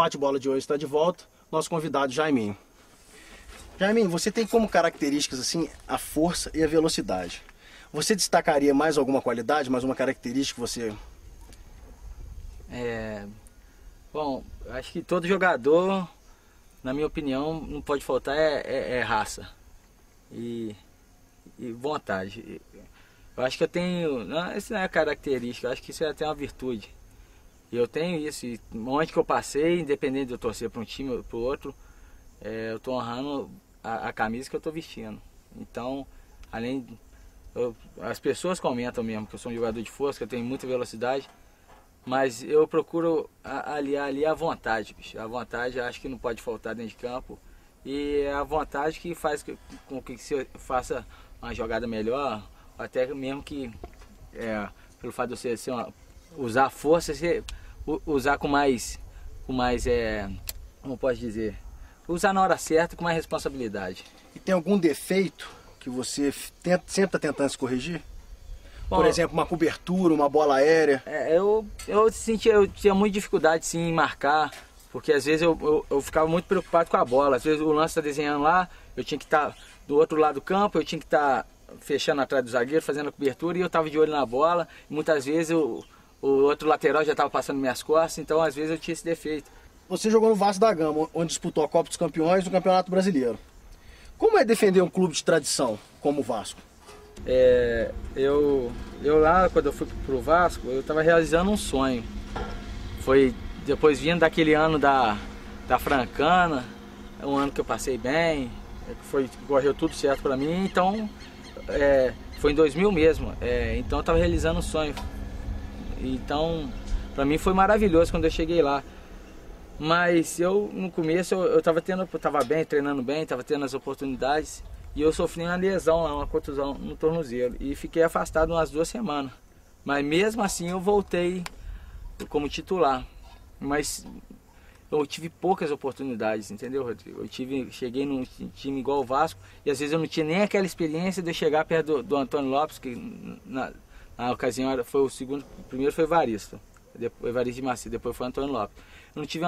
bate-bola de hoje está de volta, nosso convidado Jaiminho. Jaiminho, você tem como características assim a força e a velocidade. Você destacaria mais alguma qualidade, mais uma característica que você... Bom, acho que todo jogador, na minha opinião, não pode faltar raça e vontade. Eu acho que eu tenho, não, isso não é característica, eu acho que isso é até uma virtude. E eu tenho isso, e onde que eu passei, independente de eu torcer para um time ou para o outro, eu estou honrando a camisa que eu estou vestindo. Então, as pessoas comentam mesmo que eu sou um jogador de força, que eu tenho muita velocidade, mas eu procuro aliar ali a vontade, bicho. A vontade eu acho que não pode faltar dentro de campo, e é a vontade que faz com que você faça uma jogada melhor, até mesmo que, pelo fato de você usar a força, você usar com mais, como posso dizer, usar na hora certa com mais responsabilidade. E tem algum defeito que você sempre está tentando se corrigir? Bom, por exemplo, uma cobertura, uma bola aérea? Eu tinha muita dificuldade sim em marcar, porque às vezes eu ficava muito preocupado com a bola. Às vezes o lance está desenhando lá, eu tinha que estar do outro lado do campo, eu tinha que estar fechando atrás do zagueiro, fazendo a cobertura, e eu estava de olho na bola. E muitas vezes o outro lateral já estava passando minhas costas, então às vezes eu tinha esse defeito. Você jogou no Vasco da Gama, onde disputou a Copa dos Campeões e o Campeonato Brasileiro. Como é defender um clube de tradição como o Vasco? Eu lá, quando eu fui pro Vasco, eu estava realizando um sonho. Foi depois vindo daquele ano da Francana, um ano que eu passei bem, correu tudo certo para mim, então foi em 2000 mesmo, então eu estava realizando um sonho. Então, para mim foi maravilhoso quando eu cheguei lá. Mas no começo eu estava bem, treinando bem, estava tendo as oportunidades, e eu sofri uma lesão lá, uma contusão no tornozelo, e fiquei afastado umas 2 semanas. Mas mesmo assim eu voltei como titular. Mas eu tive poucas oportunidades, entendeu, Rodrigo? Cheguei num time igual o Vasco, e às vezes eu não tinha nem aquela experiência de eu chegar perto do Antônio Lopes, que na ocasião foi o primeiro foi Evaristo, depois Evaristo de Macia, depois foi Antônio Lopes. Eu não tive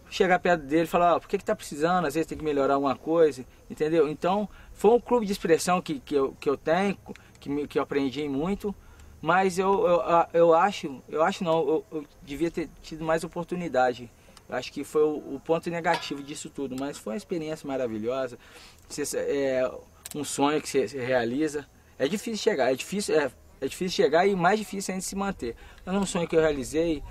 chegar perto dele e falar, por que tá precisando, às vezes tem que melhorar alguma coisa, entendeu? Então foi um clube de expressão que eu tenho, que eu aprendi muito, mas eu acho não, eu devia ter tido mais oportunidade. Eu acho que foi o ponto negativo disso tudo, mas foi uma experiência maravilhosa, um sonho que você realiza. É difícil chegar, é difícil chegar, e mais difícil ainda se manter. Mas é um sonho que eu realizei,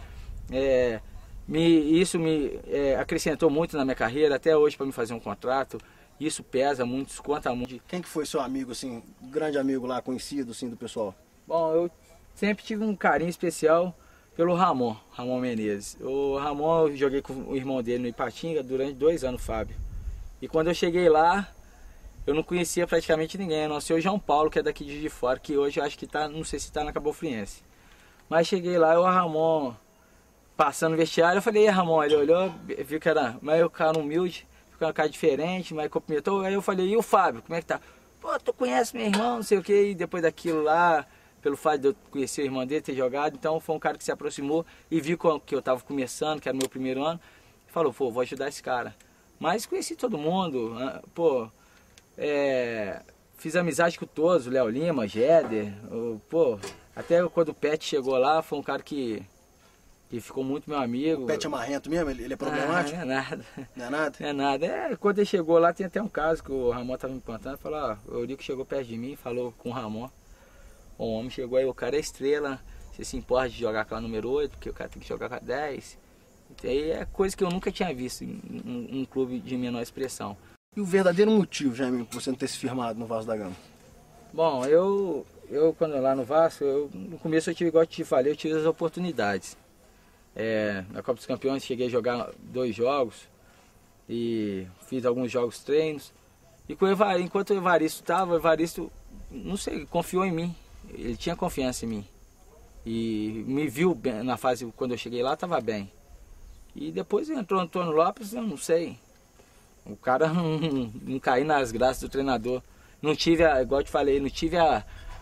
isso me acrescentou muito na minha carreira, até hoje, para me fazer um contrato. Isso pesa muito, isso conta muito. Quem que foi seu amigo, assim, grande amigo lá, conhecido assim do pessoal? Bom, eu sempre tive um carinho especial pelo Ramon Menezes. O Ramon, eu joguei com o irmão dele no Ipatinga durante 2 anos, Fábio. E quando eu cheguei lá, eu não conhecia praticamente ninguém, a não ser o João Paulo, que é daqui de Juiz de Fora, que hoje eu acho que não sei se está na Cabo Friense. Mas cheguei lá, e o Ramon passando no vestiário, eu falei, Ramon, ele olhou, viu que era meio cara humilde, ficou uma cara diferente, mas cumprimentou. Aí eu falei, e o Fábio, como é que tá? Pô, tu conhece meu irmão, não sei o que, e depois daquilo lá, pelo fato de eu conhecer o irmão dele, ter jogado, então foi um cara que se aproximou e viu que eu estava começando, que era o meu primeiro ano, e falou, pô, vou ajudar esse cara. Mas conheci todo mundo, pô, fiz amizade com todos, o Léo Lima, Jéder, pô, até quando o Pet chegou lá, foi um cara que ficou muito meu amigo. O Pet é marrento mesmo? Ele é problemático? Não é nada. Não é nada? Não é nada. Quando ele chegou lá, tem até um caso que o Ramon estava me contando, falou, o Eurico chegou perto de mim, falou com o Ramon. O homem chegou aí, o cara é estrela, você se importa de jogar com a número 8, porque o cara tem que jogar com a 10. Então, aí é coisa que eu nunca tinha visto em um clube de menor expressão. E o verdadeiro motivo, Jaiminho, por você não ter se firmado no Vasco da Gama? Bom, eu quando lá no Vasco, no começo eu tive, igual eu te falei, eu tive as oportunidades. Na Copa dos Campeões cheguei a jogar 2 jogos e fiz alguns jogos treinos. E enquanto o Evaristo estava, o Evaristo, não sei, confiou em mim. Ele tinha confiança em mim. E me viu bem, na fase quando eu cheguei lá, estava bem. E depois entrou o Antônio Lopes, eu não sei. O cara não caiu nas graças do treinador. Não tive, igual eu te falei, não tive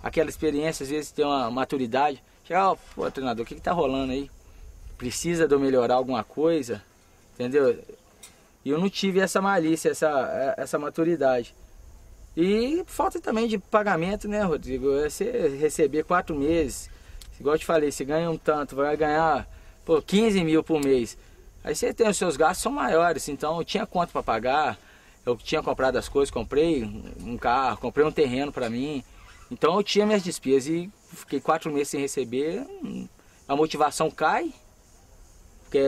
aquela experiência, às vezes tem uma maturidade. Chega, pô, treinador, o que tá rolando aí? Precisa de eu melhorar alguma coisa? entendeu? E eu não tive essa malícia, essa maturidade. E falta também de pagamento, né, Rodrigo? Você receber 4 meses, igual eu te falei, você ganha um tanto, vai ganhar 15 mil por mês. Aí você tem os seus gastos são maiores, então eu tinha conta para pagar, eu tinha comprado as coisas, comprei um carro, comprei um terreno para mim. Então eu tinha minhas despesas e fiquei 4 meses sem receber, a motivação cai. Porque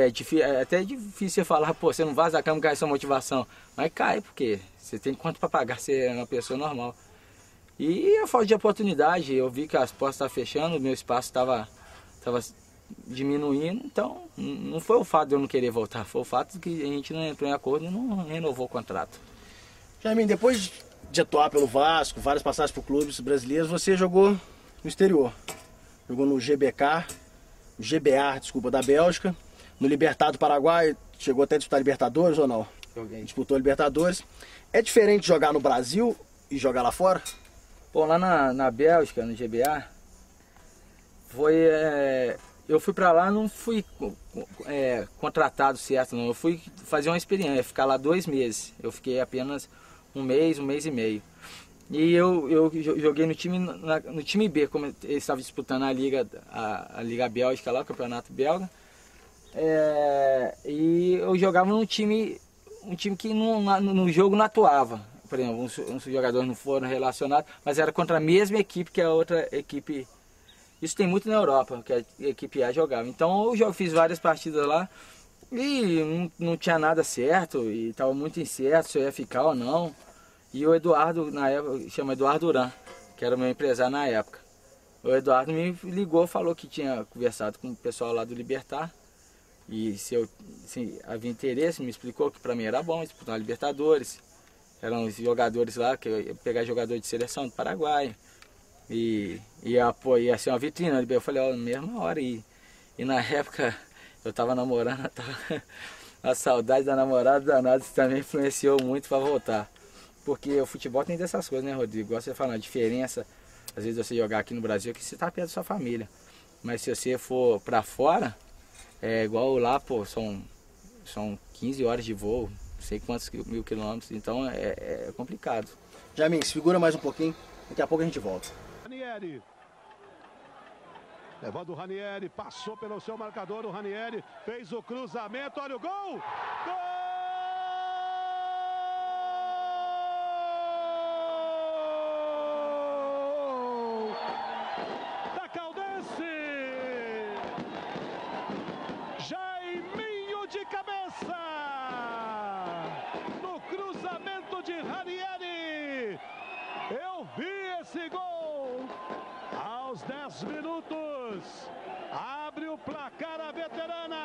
é até difícil você falar, pô, você não vaza a cama e cai sua motivação. Mas cai, porque você tem quanto para pagar, você é uma pessoa normal. E a falta de oportunidade, eu vi que as portas estavam fechando, o meu espaço estava diminuindo, então não foi o fato de eu não querer voltar, foi o fato de que a gente não entrou em acordo e não renovou o contrato. Jaiminho, depois de atuar pelo Vasco, várias passagens por clubes brasileiros, você jogou no exterior. Jogou no GBA, da Bélgica, no Libertad do Paraguai, chegou até a disputar Libertadores ou não? Joguei. Disputou Libertadores. É diferente jogar no Brasil e jogar lá fora? Bom, lá na Bélgica, no GBA, eu fui pra lá, não fui contratado certo, não. Eu fui fazer uma experiência, ficar lá 2 meses. Eu fiquei apenas um mês e meio. E eu joguei no time B, como eles estavam disputando a Liga Bélgica lá, o Campeonato Belga. E eu jogava num time que no jogo não atuava. Por exemplo, uns jogadores não foram relacionados, mas era contra a mesma equipe que a outra equipe. Isso tem muito na Europa, que a equipe A jogava. Então eu fiz várias partidas lá e não tinha nada certo, e estava muito incerto se eu ia ficar ou não. E o Eduardo, na época, chama Eduardo Duran, que era o meu empresário na época. O Eduardo me ligou, falou que tinha conversado com o pessoal lá do Libertad. E se havia interesse, me explicou que para mim era bom disputar a Libertadores. Eram os jogadores lá, que eu ia pegar jogador de seleção do Paraguai. E ia ser uma vitrine. Eu falei, na mesma hora. E na época eu estava namorando, a saudade da namorada danada, isso também influenciou muito para voltar. Porque o futebol tem dessas coisas, né, Rodrigo? Igual você fala, a diferença, às vezes você jogar aqui no Brasil, é que você está perto da sua família. Mas se você for para fora, igual lá, pô, são 15 horas de voo, não sei quantos mil quilômetros, então é complicado. Jaiminho, segura mais um pouquinho, daqui a pouco a gente volta. Ranieri. Levando o Ranieri, passou pelo seu marcador, o Ranieri fez o cruzamento, olha o gol! Gol! Da Caldense! Jaiminho de cabeça! No cruzamento de Ranieri! Eu vi esse gol! Aos 10 minutos, abre o placar a veterana.